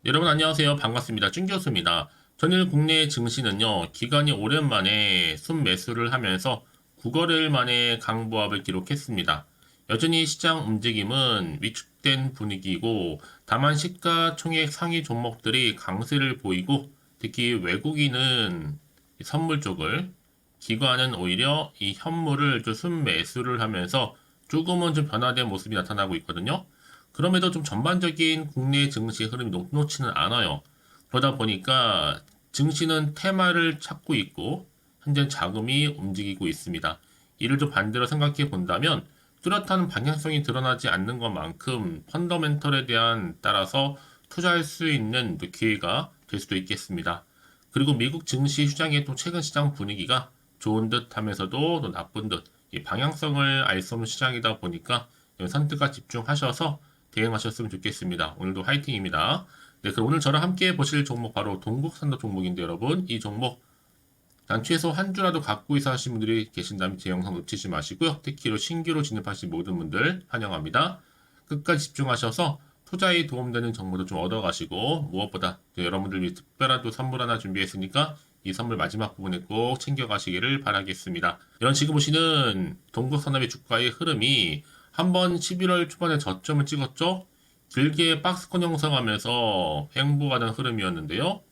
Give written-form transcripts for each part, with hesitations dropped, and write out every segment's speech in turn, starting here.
여러분 안녕하세요. 반갑습니다. 준 교수입니다. 전일 국내 증시는요, 기관이 오랜만에 순매수를 하면서 9거래일 만에 강보합을 기록했습니다. 여전히 시장 움직임은 위축된 분위기이고, 다만 시가총액 상위 종목들이 강세를 보이고, 특히 외국인은 이 선물 쪽을, 기관은 오히려 이 현물을 좀 순매수를 하면서 조금은 좀 변화된 모습이 나타나고 있거든요. 그럼에도 좀 전반적인 국내 증시 흐름이 녹록치는 않아요. 그러다 보니까 증시는 테마를 찾고 있고 현재 자금이 움직이고 있습니다. 이를 좀 반대로 생각해 본다면 뚜렷한 방향성이 드러나지 않는 것만큼 펀더멘털에 대한 따라서 투자할 수 있는 또 기회가 될 수도 있겠습니다. 그리고 미국 증시 시장의 또 최근 시장 분위기가 좋은 듯 하면서도 또 나쁜 듯 이 방향성을 알 수 없는 시장이다 보니까 선택과 집중하셔서 대응하셨으면 좋겠습니다. 오늘도 화이팅입니다. 네, 그럼 오늘 저랑 함께 보실 종목 바로 동국산도 종목인데 여러분 이 종목 단 최소 한 주라도 갖고 있어 하신 분들이 계신다면 제 영상 놓치지 마시고요. 특히로 신규로 진입하신 모든 분들 환영합니다. 끝까지 집중하셔서 투자에 도움되는 정보도 좀 얻어가시고 무엇보다 여러분들 위해 특별한 또 선물 하나 준비했으니까 이 선물 마지막 부분에 꼭 챙겨가시기를 바라겠습니다. 이런 지금 보시는 동국산업의 주가의 흐름이 한번 11월 초반에 저점을 찍었죠. 길게 박스권 형성하면서 횡보하는 흐름이었는데요.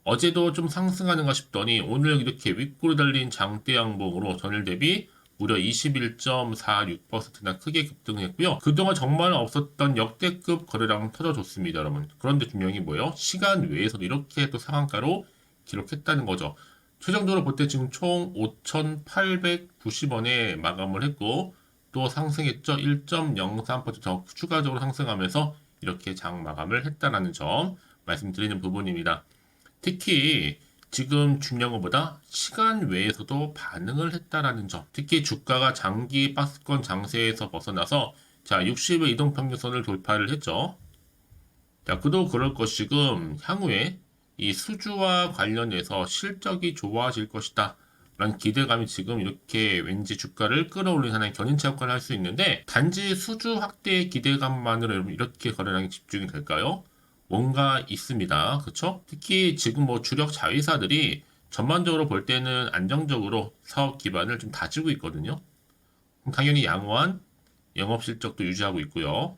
어제도 좀 상승하는가 싶더니 오늘 이렇게 윗골이 달린 장대 양봉으로 전일 대비 무려 21.46%나 크게 급등했고요. 그동안 정말 없었던 역대급 거래량 터져줬습니다, 여러분. 그런데 중요한 게 뭐예요? 시간 외에서도 이렇게 또 상한가로 기록했다는 거죠. 최종적으로 볼 때 지금 총 5,890원에 마감을 했고 또 상승했죠. 1.03%더 추가적으로 상승하면서 이렇게 장 마감을 했다라는 점 말씀드리는 부분입니다. 특히 지금 중요한 것보다 시간 외에서도 반응을 했다라는 점. 특히 주가가 장기 박스권 장세에서 벗어나서 자, 60의 이동평균선을 돌파를 했죠. 자, 그도 그럴 것이금 향후에 이 수주와 관련해서 실적이 좋아질 것이다. 라는 기대감이 지금 이렇게 왠지 주가를 끌어올리는 하나의 견인차 역할을 할 수 있는데 단지 수주 확대의 기대감만으로 여러분 이렇게 거래량이 집중이 될까요? 뭔가 있습니다. 그쵸? 특히 지금 뭐 주력 자회사들이 전반적으로 볼 때는 안정적으로 사업 기반을 좀 다지고 있거든요. 당연히 양호한 영업 실적도 유지하고 있고요.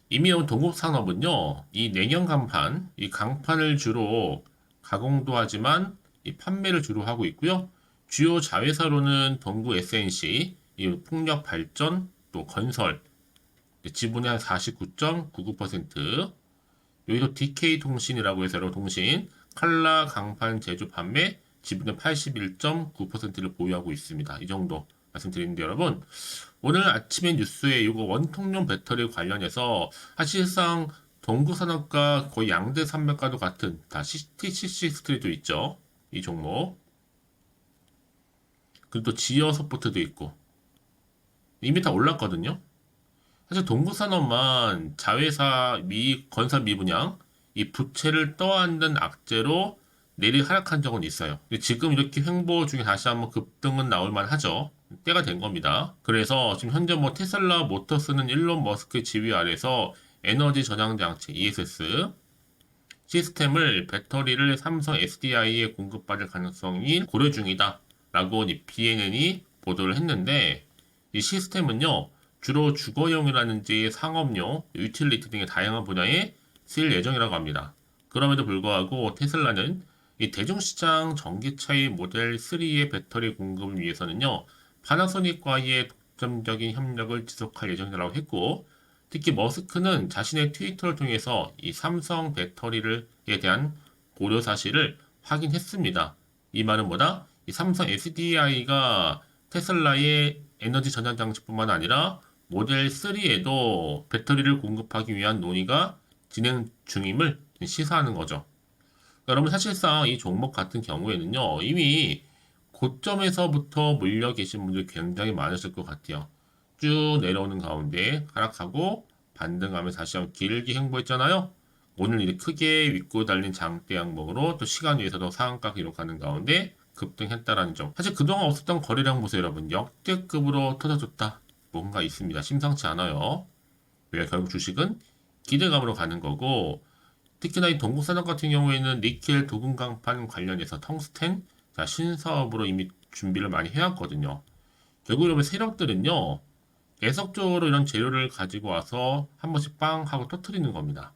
이미 동국산업은요, 이 내년 간판, 이 강판을 주로 가공도 하지만 이 판매를 주로 하고 있고요. 주요 자회사로는 동구 SNC, 이 풍력 발전, 또 건설, 지분의 한 49.99%, 여기서 DK통신이라고 해서 여러 통신, 칼라 강판 제조 판매 지분의 81.9%를 보유하고 있습니다. 이 정도 말씀드리는데 여러분, 오늘 아침에 뉴스에 이거 원통용 배터리 관련해서 사실상 동구산업과 거의 양대 산맥과도 같은 다 TCC 스트리도 있죠. 이 종목. 그리고 또 지어 서포트도 있고 이미 다 올랐거든요. 사실 동구산업만 자회사 건설 미분양 이 부채를 떠안는 악재로 내리 하락한 적은 있어요. 근데 지금 이렇게 횡보 중에 다시 한번 급등은 나올 만하죠. 때가 된 겁니다. 그래서 지금 현재 뭐 테슬라 모터스는 일론 머스크 지휘 아래서 에너지 저장 장치 ESS 시스템을 배터리를 삼성 SDI에 공급받을 가능성이 고려 중이다. 라고 BNN이 보도를 했는데 이 시스템은요. 주로 주거용이라든지 상업용, 유틸리티 등의 다양한 분야에 쓰일 예정이라고 합니다. 그럼에도 불구하고 테슬라는 이 대중시장 전기차의 모델 3의 배터리 공급을 위해서는요, 파나소닉과의 독점적인 협력을 지속할 예정이라고 했고, 특히 머스크는 자신의 트위터를 통해서 이 삼성 배터리에 대한 고려 사실을 확인했습니다. 이 말은 뭐다? 이 삼성 SDI가 테슬라의 에너지 전환 장치뿐만 아니라 모델 3에도 배터리를 공급하기 위한 논의가 진행 중임을 시사하는 거죠. 여러분 사실상 이 종목 같은 경우에는요 이미 고점에서부터 물려 계신 분들이 굉장히 많으실 것 같아요. 쭉 내려오는 가운데 하락하고 반등하면서 다시 한번 길게 횡보했잖아요. 오늘 이렇게 크게 윗고 달린 장대 양봉으로 또 시간 위에서도 상한가 기록하는 가운데 급등했다라는 점. 사실 그동안 없었던 거래량 보세요, 여러분. 역대급으로 터져줬다. 뭔가 있습니다. 심상치 않아요. 왜 결국 주식은 기대감으로 가는 거고 특히나 이 동국산업 같은 경우에는 니켈 도금 강판 관련해서 텅스텐 신사업으로 이미 준비를 많이 해왔거든요. 결국 여러분 세력들은요 계속적으로 이런 재료를 가지고 와서 한 번씩 빵 하고 터트리는 겁니다.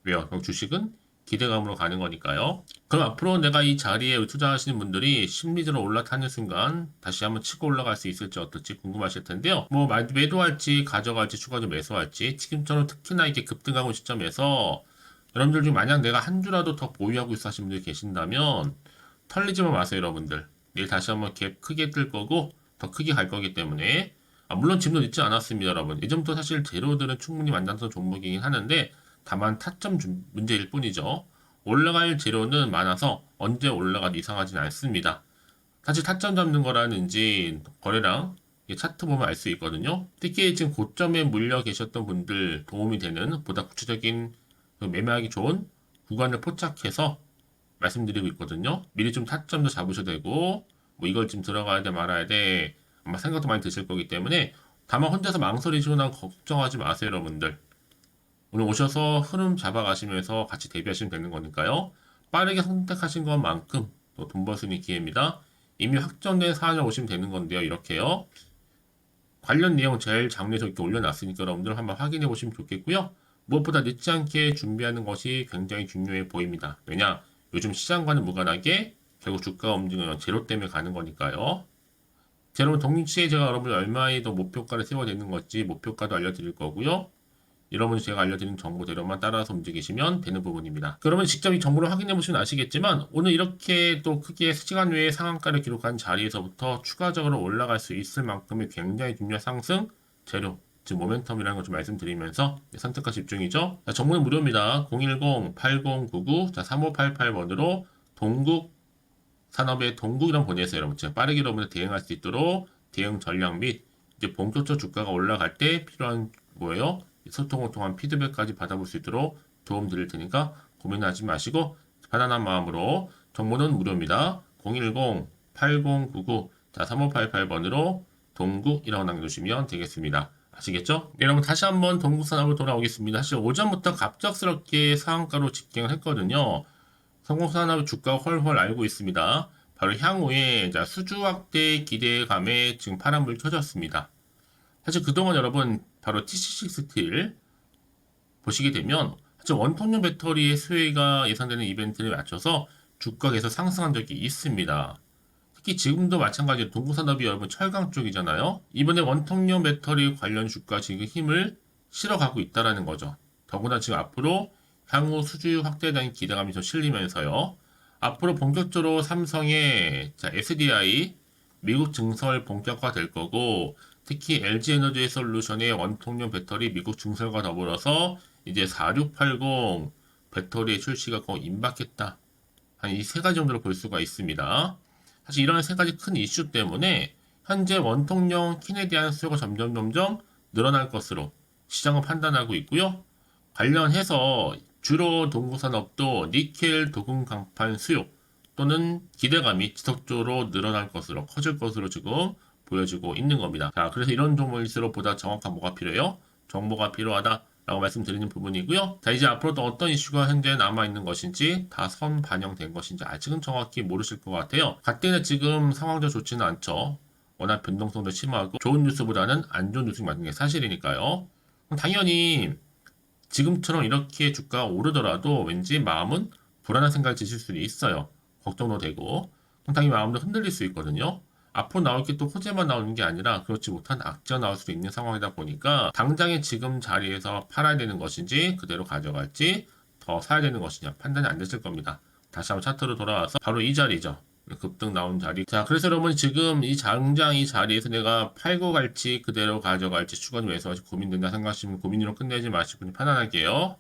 왜요? 그럼 주식은 기대감으로 가는 거니까요. 그럼 앞으로 내가 이 자리에 투자하시는 분들이 심리적으로 올라타는 순간 다시 한번 치고 올라갈 수 있을지 어떨지 궁금하실 텐데요. 뭐 매도할지 가져갈지 추가로 매수할지 지금처럼 특히나 이렇게 급등하고 시점에서 여러분들 중 만약 내가 한 주라도 더 보유하고 있어 하시는 분들이 계신다면 털리지만 마세요 여러분들. 내일 다시 한번 갭 크게 뜰 거고 더 크게 갈 거기 때문에 물론 지금도 늦지 않았습니다 여러분. 예전부터 사실 재료들은 충분히 만났던 종목이긴 하는데 다만 타점 문제일 뿐이죠. 올라갈 재료는 많아서 언제 올라가도 이상하진 않습니다. 사실 타점 잡는 거라는지 거래량 차트 보면 알 수 있거든요. 특히 지금 고점에 물려 계셨던 분들 도움이 되는 보다 구체적인 매매하기 좋은 구간을 포착해서 말씀드리고 있거든요. 미리 좀 타점도 잡으셔도 되고 뭐 이걸 지금 들어가야 돼 말아야 돼 아마 생각도 많이 드실 거기 때문에 다만 혼자서 망설이시거나 걱정하지 마세요 여러분들. 오늘 오셔서 흐름 잡아가시면서 같이 대비하시면 되는 거니까요. 빠르게 선택하신 것만큼 또 돈 벌 수 있는 기회입니다. 이미 확정된 사안을 오시면 되는 건데요. 이렇게요. 관련 내용 제일 장례에서 이렇게 올려놨으니까 여러분들 한번 확인해 보시면 좋겠고요. 무엇보다 늦지 않게 준비하는 것이 굉장히 중요해 보입니다. 왜냐? 요즘 시장과는 무관하게 결국 주가 움직임은 제로 때문에 가는 거니까요. 자, 여러분 동시에 제가 여러분들 얼마의 더 목표가를 세워야 되는 건지 목표가도 알려드릴 거고요. 여러분이 제가 알려드린 정보대로만 따라서 움직이시면 되는 부분입니다. 그러면 직접 이 정보를 확인해 보시면 아시겠지만 오늘 이렇게 또 크게 시간 외에 상한가를 기록한 자리에서부터 추가적으로 올라갈 수 있을 만큼의 굉장히 중요한 상승 재료 즉 모멘텀이라는 걸 좀 말씀드리면서 선택과 집중이죠. 자, 정보는 무료입니다. 010-8099-3588번으로 동국 산업의 동국이랑 보내세요. 여러분 제가 빠르게 여러분들 대응할 수 있도록 대응 전략 및 이제 본격적으로 주가가 올라갈 때 필요한 뭐예요? 소통을 통한 피드백까지 받아볼 수 있도록 도움 드릴 테니까 고민하지 마시고 편안한 마음으로 정보는 무료입니다. 010-8099-3588번으로 동국이라고 남겨주시면 되겠습니다. 아시겠죠? 네, 여러분 다시 한번 동국산업으로 돌아오겠습니다. 사실 오전부터 갑작스럽게 상한가로 집행을 했거든요. 성공산업 주가 훨훨 알고 있습니다. 바로 향후에 수주 확대 기대감에 지금 파란불 켜졌습니다. 사실 그동안 여러분 바로 TCC 스틸 보시게 되면 사실 원통형 배터리의 수혜가 예상되는 이벤트를 맞춰서 주가가 계속 상승한 적이 있습니다. 특히 지금도 마찬가지로 동부산업이 여러분 철강 쪽이잖아요. 이번에 원통형 배터리 관련 주가 지금 힘을 실어가고 있다라는 거죠. 더구나 지금 앞으로 향후 수주 확대에 대한 기대감이 좀 실리면서요. 앞으로 본격적으로 삼성의 SDI 미국 증설 본격화될 거고 특히 LG에너지 솔루션의 원통형 배터리 미국 증설과 더불어서 이제 4680 배터리의 출시가 거의 임박했다. 한 이 세 가지 정도로 볼 수가 있습니다. 사실 이런 세 가지 큰 이슈 때문에 현재 원통형 킨에 대한 수요가 점점 늘어날 것으로 시장은 판단하고 있고요. 관련해서 주로 동부산업도 니켈 도금 강판 수요 또는 기대감이 지속적으로 늘어날 것으로 커질 것으로 지금 보여지고 있는 겁니다. 자, 그래서 이런 종목일수록 보다 정확한 뭐가 필요해요? 정보가 필요하다라고 말씀드리는 부분이고요. 자, 이제 앞으로 또 어떤 이슈가 현재 남아있는 것인지 다 선 반영된 것인지 아직은 정확히 모르실 것 같아요. 갓대는 지금 상황도 좋지는 않죠. 워낙 변동성도 심하고 좋은 뉴스보다는 안 좋은 뉴스가 많은 게 사실이니까요. 당연히 지금처럼 이렇게 주가가 오르더라도 왠지 마음은 불안한 생각을 드실 수도 있어요. 걱정도 되고 당연히 마음도 흔들릴 수 있거든요. 앞으로 나올 게 또 호재만 나오는 게 아니라 그렇지 못한 악재가 나올 수도 있는 상황이다 보니까 당장에 지금 자리에서 팔아야 되는 것인지 그대로 가져갈지 더 사야 되는 것이냐 판단이 안 됐을 겁니다. 다시 한번 차트로 돌아와서 바로 이 자리죠. 급등 나온 자리. 자, 그래서 여러분 지금 이 장장 이 자리에서 내가 팔고 갈지 그대로 가져갈지 추가 매수할지 고민된다 생각하시면 고민으로 끝내지 마시고 편안하게요.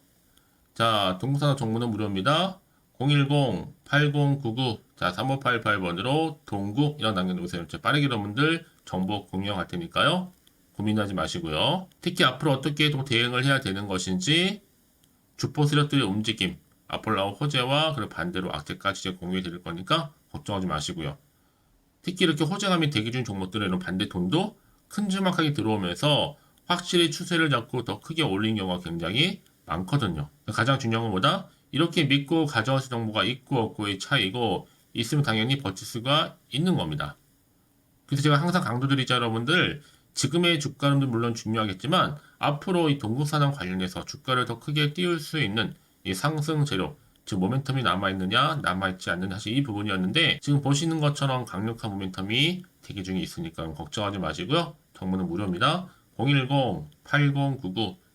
자, 동부산업 정보는 무료입니다. 010-8099 3588번으로 동국 이런 남겨놓으세요. 빠르게 여러분들 정보 공유할 테니까요. 고민하지 마시고요. 특히 앞으로 어떻게 또 대응을 해야 되는 것인지 주포 세력들의 움직임 앞으로 나올 호재와 그리고 반대로 악재까지 제가 공유해 드릴 거니까 걱정하지 마시고요. 특히 이렇게 호재감이 대기 중인 종목들의 이런 반대 톤도 큼지막하게 들어오면서 확실히 추세를 잡고 더 크게 올린 경우가 굉장히 많거든요. 가장 중요한 것보다 이렇게 믿고 가져가실 정보가 있고 없고의 차이고 있으면 당연히 버틸 수가 있는 겁니다. 그래서 제가 항상 강조드리자 여러분들 지금의 주가 흐름도 물론 중요하겠지만 앞으로 이 동국산업 관련해서 주가를 더 크게 띄울 수 있는 이 상승 재료 즉 모멘텀이 남아있느냐 남아있지 않느냐 사실 이 부분이었는데 지금 보시는 것처럼 강력한 모멘텀이 대기 중에 있으니까 걱정하지 마시고요. 정보는 무료입니다.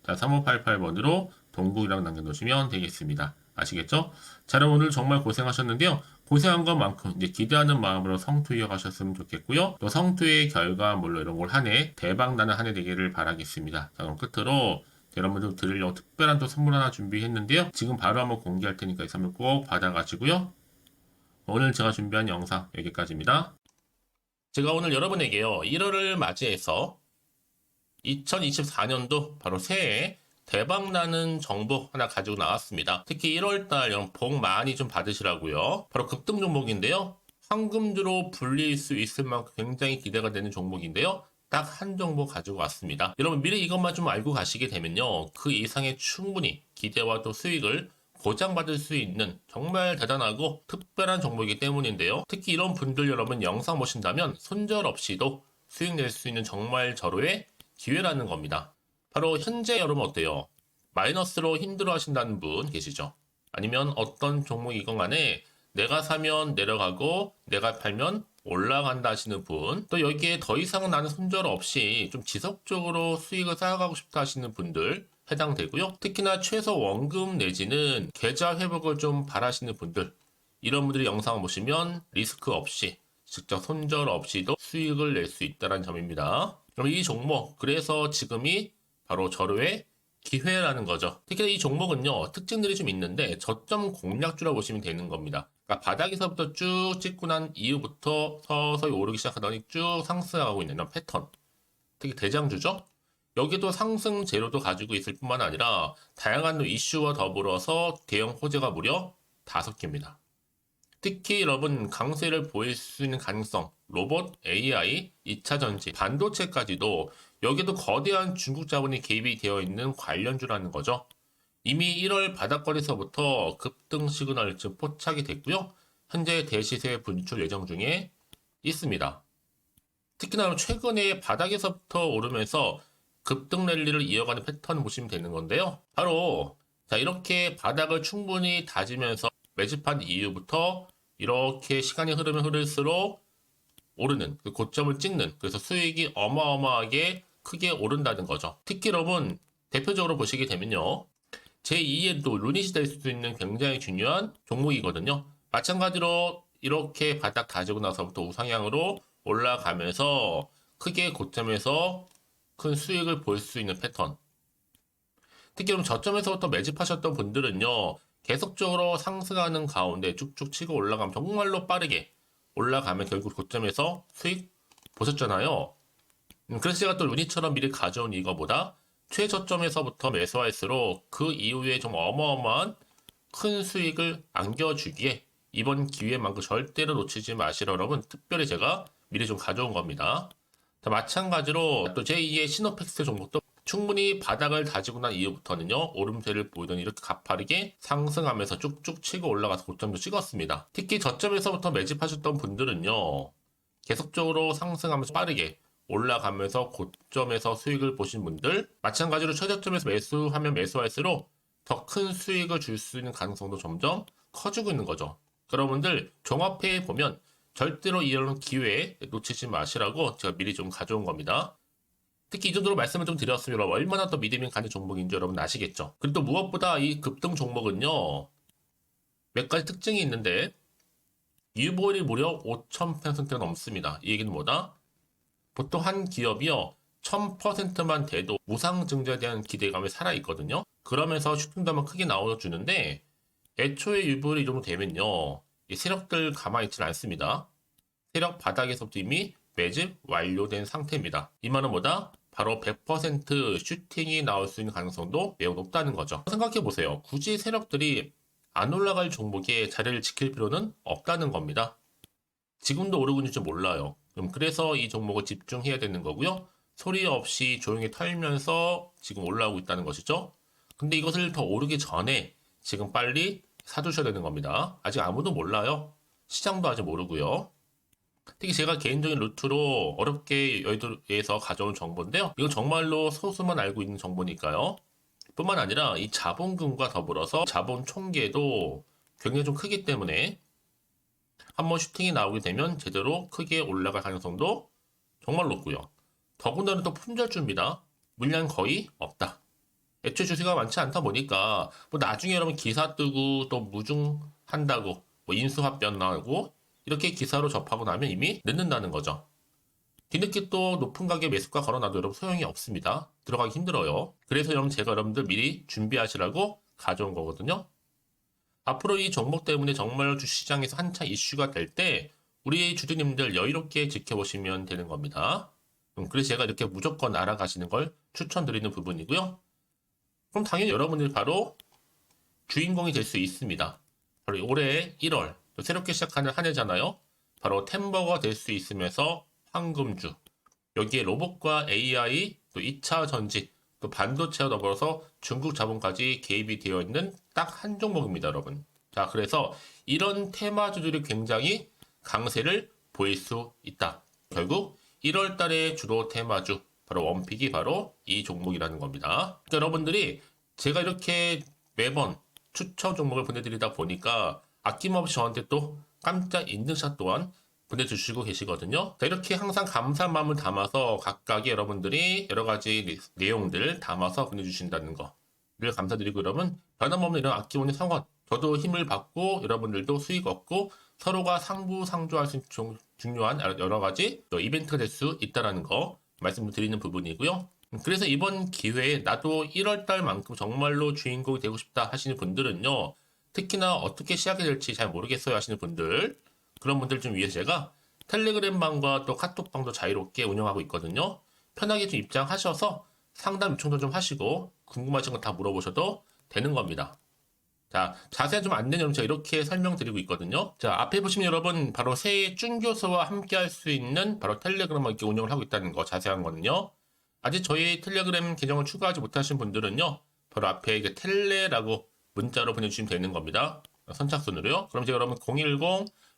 010-8099-3588번으로 동국이랑 남겨놓으시면 되겠습니다. 아시겠죠? 자, 여러분 오늘 정말 고생하셨는데요. 고생한 것만큼 이제 기대하는 마음으로 성투 이어가셨으면 좋겠고요. 또 성투의 결과 물론 이런 올 한 해 대박 나는 한 해 되기를 바라겠습니다. 자, 그럼 끝으로 여러분들 드리려고 특별한 또 선물 하나 준비했는데요. 지금 바로 한번 공개할 테니까 이 선물 꼭 받아가시고요. 오늘 제가 준비한 영상 여기까지입니다. 제가 오늘 여러분에게요. 1월을 맞이해서 2024년도 바로 새해 대박나는 정보 하나 가지고 나왔습니다. 특히 1월달 여러분 복 많이 좀 받으시라고요. 바로 급등 종목인데요. 황금주로 불릴 수 있을 만큼 굉장히 기대가 되는 종목인데요. 딱 한 종목 가지고 왔습니다. 여러분 미리 이것만 좀 알고 가시게 되면요. 그 이상의 충분히 기대와 또 수익을 보장받을 수 있는 정말 대단하고 특별한 종목이기 때문인데요. 특히 이런 분들 여러분 영상 보신다면 손절없이도 수익 낼 수 있는 정말 절호의 기회라는 겁니다. 바로 현재 여러분 어때요? 마이너스로 힘들어 하신다는 분 계시죠? 아니면 어떤 종목이건 간에 내가 사면 내려가고 내가 팔면 올라간다 하시는 분, 또 여기에 더 이상 나는 손절 없이 좀 지속적으로 수익을 쌓아가고 싶다 하시는 분들 해당되고요. 특히나 최소 원금 내지는 계좌 회복을 좀 바라시는 분들, 이런 분들이 영상을 보시면 리스크 없이 직접 손절 없이도 수익을 낼 수 있다는 점입니다. 그럼 이 종목, 그래서 지금이 바로 절호의 기회라는 거죠. 특히 이 종목은요, 특징들이 좀 있는데 저점 공략주라고 보시면 되는 겁니다. 그러니까 바닥에서부터 쭉 찍고 난 이후부터 서서히 오르기 시작하더니 쭉 상승하고 있는 이런 패턴. 특히 대장주죠. 여기도 상승 재료도 가지고 있을 뿐만 아니라 다양한 이슈와 더불어서 대형 호재가 무려 5개입니다. 특히 여러분 강세를 보일 수 있는 가능성, 로봇, AI, 2차 전지, 반도체까지도 여기도 거대한 중국 자본이 개입이 되어 있는 관련주라는 거죠. 이미 1월 바닥권에서부터 급등 시그널 즉 포착이 됐고요. 현재 대시세 분출 예정 중에 있습니다. 특히나 최근에 바닥에서부터 오르면서 급등 랠리를 이어가는 패턴을 보시면 되는 건데요. 바로 자 이렇게 바닥을 충분히 다지면서 매집한 이후부터 이렇게 시간이 흐르면 흐를수록 오르는 그 고점을 찍는 그래서 수익이 어마어마하게 크게 오른다는 거죠. 특히 여러분 대표적으로 보시게 되면요. 제2의 또 루닛이 될 수도 있는 굉장히 중요한 종목이거든요. 마찬가지로 이렇게 바닥 다지고 나서부터 우상향으로 올라가면서 크게 고점에서 큰 수익을 볼 수 있는 패턴. 특히 그럼 저점에서부터 매집하셨던 분들은요. 계속적으로 상승하는 가운데 쭉쭉 치고 올라가면 정말로 빠르게 올라가면 결국 고점에서 수익 보셨잖아요. 그래서 제가 또 루니처럼 미리 가져온 이거보다 최저점에서부터 매수할수록 그 이후에 좀 어마어마한 큰 수익을 안겨주기에 이번 기회만큼 절대로 놓치지 마시라 여러분 특별히 제가 미리 좀 가져온 겁니다. 자, 마찬가지로 또 제2의 시노팩스 종목도 충분히 바닥을 다지고 난 이후부터는요 오름세를 보이더니 이렇게 가파르게 상승하면서 쭉쭉 치고 올라가서 고점도 찍었습니다. 특히 저점에서부터 매집하셨던 분들은요 계속적으로 상승하면서 빠르게 올라가면서 고점에서 수익을 보신 분들 마찬가지로 최저점에서 매수하면 매수할수록 더 큰 수익을 줄 수 있는 가능성도 점점 커지고 있는 거죠. 여러분들 종합해 보면 절대로 이런 기회에 놓치지 마시라고 제가 미리 좀 가져온 겁니다. 특히 이 정도로 말씀을 좀 드렸으면 여러분 얼마나 더 믿음이 가는 종목인지 여러분 아시겠죠? 그리고 또 무엇보다 이 급등 종목은요 몇 가지 특징이 있는데 유보율이 무려 5,000%가 넘습니다. 이 얘기는 뭐다? 보통 한 기업이요 1000%만 돼도 무상증자에 대한 기대감이 살아있거든요. 그러면서 슈팅도 한번 크게 나와주는데 애초에 유보율이 이 정도 되면요 이 세력들 가만히 있지는 않습니다. 세력 바닥에서부터 이미 매집 완료된 상태입니다. 이 말은 뭐다? 바로 100% 슈팅이 나올 수 있는 가능성도 매우 높다는 거죠. 생각해보세요. 굳이 세력들이 안 올라갈 종목에 자리를 지킬 필요는 없다는 겁니다. 지금도 오르고 있는지 몰라요. 그래서 이 종목을 집중해야 되는 거고요. 소리 없이 조용히 털면서 지금 올라오고 있다는 것이죠. 근데 이것을 더 오르기 전에 지금 빨리 사두셔야 되는 겁니다. 아직 아무도 몰라요. 시장도 아직 모르고요. 특히 제가 개인적인 루트로 어렵게 여의도에서 가져온 정보인데요. 이건 정말로 소수만 알고 있는 정보니까요. 뿐만 아니라 이 자본금과 더불어서 자본 총계도 굉장히 좀 크기 때문에 한번 슈팅이 나오게 되면 제대로 크게 올라갈 가능성도 정말 높고요. 더군다나 또 품절주입니다. 물량 거의 없다. 애초에 주식가 많지 않다 보니까 뭐 나중에 여러분 기사 뜨고 또 무중한다고 뭐 인수합병 나오고 이렇게 기사로 접하고 나면 이미 늦는다는 거죠. 뒤늦게 또 높은 가격 매수가 걸어놔도 여러분 소용이 없습니다. 들어가기 힘들어요. 그래서 여러분 제가 여러분들 미리 준비하시라고 가져온 거거든요. 앞으로 이 종목 때문에 정말 주시장에서 한창 이슈가 될 때 우리 주주님들 여유롭게 지켜보시면 되는 겁니다. 그래서 제가 이렇게 무조건 알아가시는 걸 추천드리는 부분이고요. 그럼 당연히 여러분들이 바로 주인공이 될 수 있습니다. 바로 올해 1월 또 새롭게 시작하는 한 해잖아요. 바로 템버가 될 수 있으면서 황금주, 여기에 로봇과 AI, 또 2차 전지, 또 반도체와 더불어서 중국 자본까지 개입이 되어 있는 딱 한 종목입니다, 여러분. 자, 그래서 이런 테마주들이 굉장히 강세를 보일 수 있다. 결국 1월 달에 주로 테마주, 바로 원픽이 바로 이 종목이라는 겁니다. 그러니까 여러분들이 제가 이렇게 매번 추천 종목을 보내드리다 보니까 아낌없이 저한테 또 깜짝 인증샷 또한 보내주시고 계시거든요. 자, 이렇게 항상 감사한 마음을 담아서 각각의 여러분들이 여러 가지 내용들 담아서 보내주신다는 거를 감사드리고, 여러분 변함없는 이런 아낌없는 성원, 저도 힘을 받고 여러분들도 수익 얻고 서로가 상부상조할 수 있는 중요한 여러 가지 이벤트가 될 수 있다는 거 말씀드리는 부분이고요. 그래서 이번 기회에 나도 1월달만큼 정말로 주인공이 되고 싶다 하시는 분들은요, 특히나 어떻게 시작이 될지 잘 모르겠어요 하시는 분들, 그런 분들 좀 위해서 제가 텔레그램 방과 또 카톡방도 자유롭게 운영하고 있거든요. 편하게 좀 입장하셔서 상담 요청도 좀 하시고 궁금하신 거 다 물어보셔도 되는 겁니다. 자, 자세한 좀 안내는 제가 이렇게 설명드리고 있거든요. 자, 앞에 보시면 여러분 바로 새해 쭌교수와 함께 할 수 있는 바로 텔레그램을 이렇게 운영을 하고 있다는 거, 자세한 거는요. 아직 저희 텔레그램 계정을 추가하지 못하신 분들은요, 바로 앞에 이게 텔레라고 문자로 보내주시면 되는 겁니다. 선착순으로요. 그럼 제가 여러분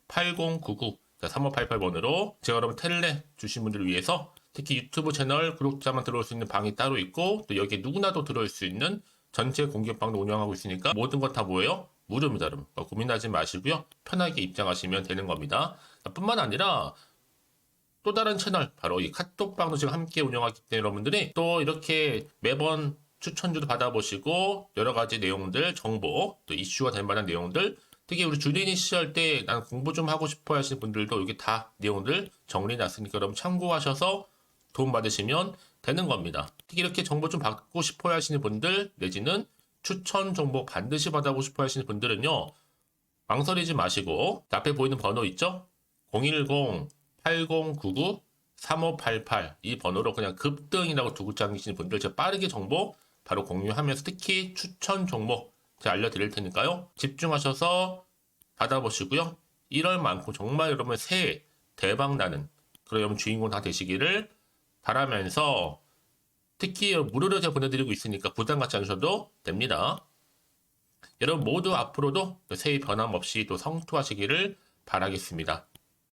010-8099-3588번으로 제가 여러분 텔레 주신 분들을 위해서 특히 유튜브 채널 구독자만 들어올 수 있는 방이 따로 있고, 또 여기에 누구나도 들어올 수 있는 전체 공개방도 운영하고 있으니까 모든 것 다 뭐예요? 무료입니다, 여러분. 고민하지 마시고요. 편하게 입장하시면 되는 겁니다. 뿐만 아니라 또 다른 채널, 바로 이 카톡방도 지금 함께 운영하기 때문에 여러분들이 또 이렇게 매번 추천주도 받아보시고 여러 가지 내용들, 정보, 또 이슈가 될 만한 내용들, 특히 우리 주린이 시절 때 난 공부 좀 하고 싶어 하시는 분들도 여기 다 내용들 정리해놨으니까 여러분 참고하셔서 도움 받으시면 되는 겁니다. 특히 이렇게 정보 좀 받고 싶어 하시는 분들, 내지는 추천 정보 반드시 받아보고 싶어 하시는 분들은요, 망설이지 마시고 앞에 보이는 번호 있죠? 010-8099-3588 이 번호로 그냥 급등이라고 두고 당기시는 분들 제가 빠르게 정보 바로 공유하면서 특히 추천 종목 제가 알려드릴 테니까요. 집중하셔서 받아보시고요. 1월만큼 정말 여러분 새해 대박나는 그런 여러분 주인공 다 되시기를 바라면서, 특히 무료로 제가 보내드리고 있으니까 부담 갖지 않으셔도 됩니다. 여러분 모두 앞으로도 새해 변함없이 또 성투하시기를 바라겠습니다.